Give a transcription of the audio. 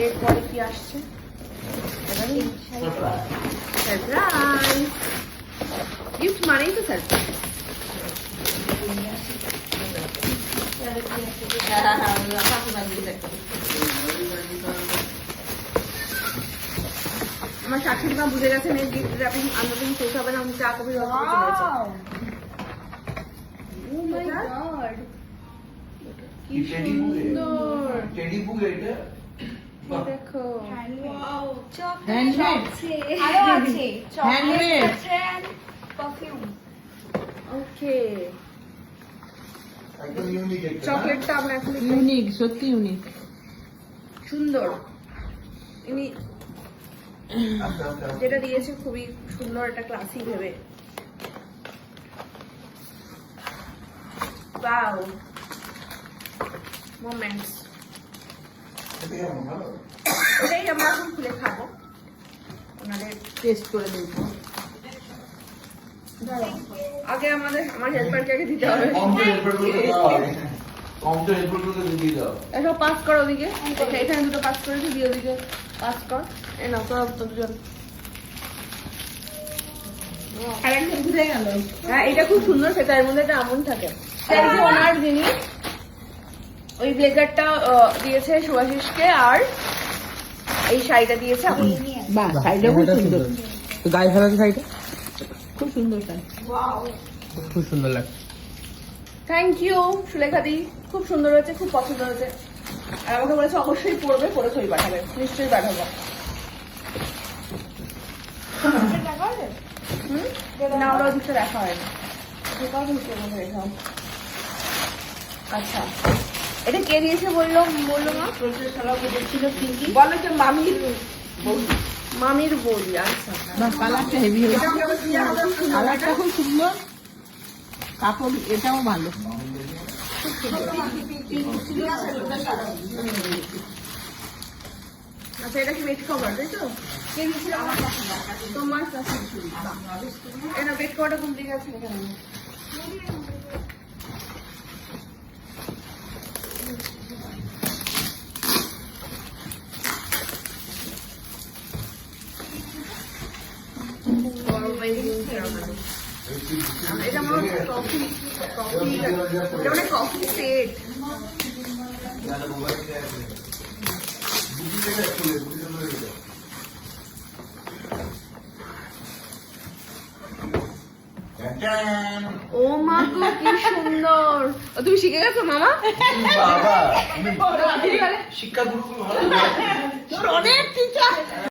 এরপরে কি আসছে? সারপ্রাইজ গিফট মানেই তো সারপ্রাইজ। আমার শাশুড়ি মা বুঝে গেছেন এই গিফট র্যাপিং আমরা তুমি শেষ হবে না, আমি চা কফি কি সুন্দর দেখো। ওকে চকলেটটা আমরা এখন ইউনিক, সত্যি ইউনিক, সুন্দর। ইনি যেটা দিয়েছে খুবই সুন্দর, একটা ক্লাসি ভেবে। Wow moments. এটাই আমরা এখন খুলে খাবো, ওনাদের টেস্ট করে দেখবো। আগে আমার হেল্পারকে আগে দিতে হবে। এসব পাস কর ওদিকে, এখানে দুটো পাস করেছি, দিয়ে ওদিকে পাস কর। এ না তোরা দুজন। হ্যাঁ এটা খুব সুন্দর, সেটা এর মধ্যে একটা আমন থাকে। ওনার যিনি ওই ব্লেজারটা দিয়েছে সুভাশিসকে, আর এই শাড়িটা দিয়েছে আমাকে। বাহ, শাড়িটা খুব সুন্দর। তো গায়ে ফেলাতে শাড়িটা খুব সুন্দর, শাড়ি খুব সুন্দর লাগছে। থ্যাংক ইউ সুলেখাদি, খুব সুন্দর হয়েছে, খুব পছন্দ হয়েছে। আর আমাকে বলেছে অবশ্যই পড়বে, পরে ছবি পাঠাবে। নিশ্চয়ই পাঠাবো। না ওরা ওদিকটা দেখা হয়নি। আচ্ছা এটা কে দিয়েছে বললো মা? বলো যে মামির বৌদি। আচ্ছা কালারটা হেভি হয়েছে, কালারটা খুব সুন্দর, কাপড় এটাও ভালো। আচ্ছা এটা কি বেড কভার তাই তো? তোমার এটা বেড কভারটা কোন দিকে আছে এখানে? এটা আমার কফি এটা মানে কফি সেট। ও মা গো কি সুন্দর! তুমি শিখে গেছো মামা? বাবা শিক্ষা গুরুকুল ভালো। অনেক টিচার।